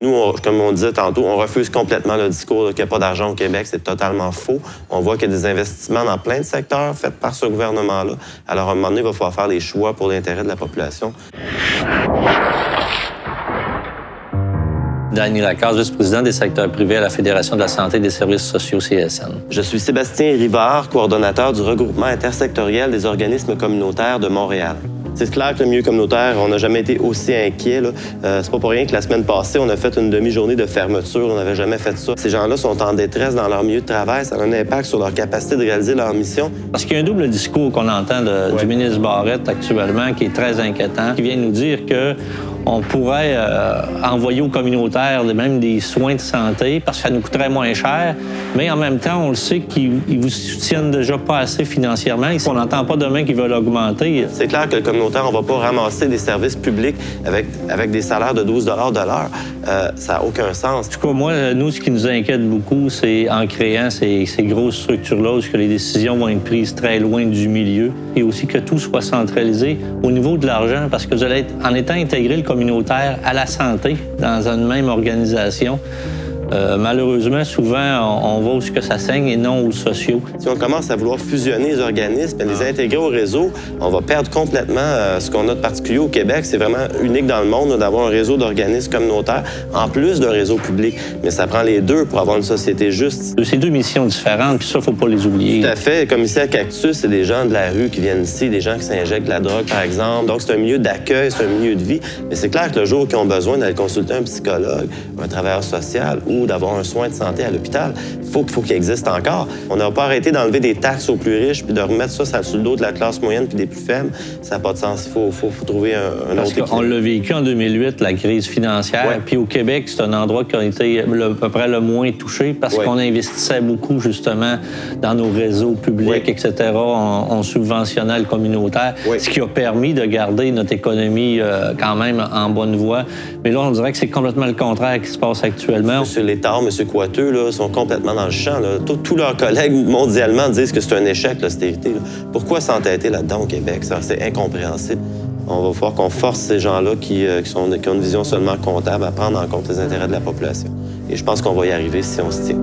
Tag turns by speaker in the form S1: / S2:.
S1: Nous, comme on disait tantôt, on refuse complètement le discours qu'il n'y a pas d'argent au Québec. C'est totalement faux. On voit qu'il y a des investissements dans plein de secteurs faits par ce gouvernement-là. Alors, à un moment donné, il va falloir faire les choix pour l'intérêt de la population.
S2: Danny Lacasse, vice-président des secteurs privés à la Fédération de la santé et des services sociaux CSN.
S1: Je suis Sébastien Rivard, coordonnateur du regroupement intersectoriel des organismes communautaires de Montréal. C'est clair que le milieu communautaire, on n'a jamais été aussi inquiet. C'est pas pour rien que la semaine passée, on a fait une demi-journée de fermeture. On n'avait jamais fait ça. Ces gens-là sont en détresse dans leur milieu de travail. Ça a un impact sur leur capacité de réaliser leur mission.
S2: Parce qu'il y a un double discours qu'on entend du ministre Barrette actuellement qui est très inquiétant, qui vient nous dire que on pourrait envoyer aux communautaires même des soins de santé parce que ça nous coûterait moins cher. Mais en même temps, on le sait qu'ils vous soutiennent déjà pas assez financièrement. On n'entend pas demain qu'ils veulent augmenter.
S1: C'est clair que le communautaire, on va pas ramasser des services publics avec des salaires de 12 $ de l'heure. Ça n'a aucun sens.
S2: En tout cas, moi, nous, ce qui nous inquiète beaucoup, c'est en créant ces grosses structures-là où les décisions vont être prises très loin du milieu et aussi que tout soit centralisé au niveau de l'argent parce que vous allez en étant intégré le communautaire à la santé dans une même organisation. Malheureusement, souvent, on va où ce que ça saigne et non aux sociaux.
S1: Si on commence à vouloir fusionner les organismes et les intégrer au réseau, on va perdre complètement ce qu'on a de particulier au Québec. C'est vraiment unique dans le monde d'avoir un réseau d'organismes communautaires en plus d'un réseau public. Mais ça prend les deux pour avoir une société juste.
S2: C'est deux missions différentes, puis ça, il ne faut pas les oublier.
S1: Tout à fait. Comme ici à Cactus, c'est des gens de la rue qui viennent ici, des gens qui s'injectent de la drogue, par exemple. Donc, c'est un milieu d'accueil, c'est un milieu de vie. Mais c'est clair que le jour qu'ils ont besoin d'aller consulter un psychologue, un travailleur social ou d'avoir un soin de santé à l'hôpital, il faut qu'il existe encore. On n'a pas arrêté d'enlever des taxes aux plus riches puis de remettre ça sur le dos de la classe moyenne puis des plus faibles. Ça n'a pas de sens. Il faut trouver un autre équilibre.
S2: On l'a vécu en 2008, la crise financière.
S1: Ouais.
S2: Puis au Québec, c'est un endroit qui a été à peu près le moins touché parce qu'on investissait beaucoup, justement, dans nos réseaux publics, etc. On subventionnait le communautaire, ce qui a permis de garder notre économie quand même en bonne voie. Mais là, on dirait que c'est complètement le contraire qui se passe actuellement.
S1: Monsieur Létard, M. Coiteux, là, sont complètement dans le champ. Tous leurs collègues mondialement disent que c'est un échec, l'austérité. Pourquoi s'entêter là-dedans au Québec? Ça, c'est incompréhensible. On va falloir qu'on force ces gens-là qui ont une vision seulement comptable à prendre en compte les intérêts de la population. Et je pense qu'on va y arriver si on se tient.